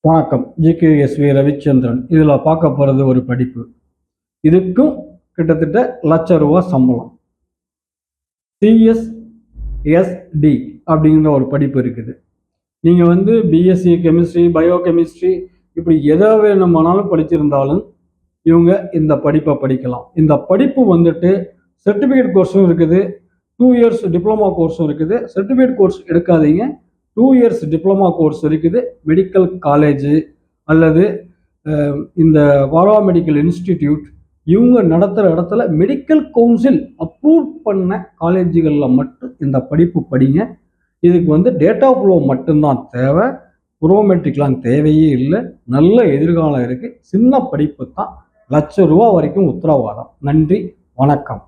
வணக்கம். ஜிகேஎஸ்வி ரவிச்சந்திரன். இதில் பார்க்க போகிறது ஒரு படிப்பு. இதுக்கும் கிட்டத்தட்ட ₹1,00,000 சம்பளம். சிஎஸ்எஸ்டி அப்படிங்கிற ஒரு படிப்பு இருக்குது. நீங்கள் பிஎஸ்சி கெமிஸ்ட்ரி, பயோ கெமிஸ்ட்ரி இப்படி எதை வேணுமானாலும் படிச்சிருந்தாலும் இவங்க இந்த படிப்பை படிக்கலாம். இந்த படிப்பு சர்டிஃபிகேட் கோர்ஸும் இருக்குது, 2 இயர்ஸ் டிப்ளமா கோர்ஸும் இருக்குது. சர்டிஃபிகேட் கோர்ஸ் எடுக்காதீங்க, 2 இயர்ஸ் டிப்ளமா கோர்ஸ் இருக்குது. மெடிக்கல் காலேஜு அல்லது இந்த வாரா மெடிக்கல் இன்ஸ்டிடியூட் இவங்க நடத்துகிற இடத்துல மெடிக்கல் கவுன்சில் அப்ரூவ் பண்ண காலேஜுகளில் மட்டும் இந்த படிப்பு படிங்க. இதுக்கு டேட்டா ஃப்ளோ மட்டும்தான் தேவை, ப்ரோமெட்ரிக்லாம் தேவையே இல்லை. நல்ல எதிர்காலம் இருக்குது. சின்ன படிப்பு தான், ₹1,00,000 வரைக்கும் உத்தரவாதம். நன்றி, வணக்கம்.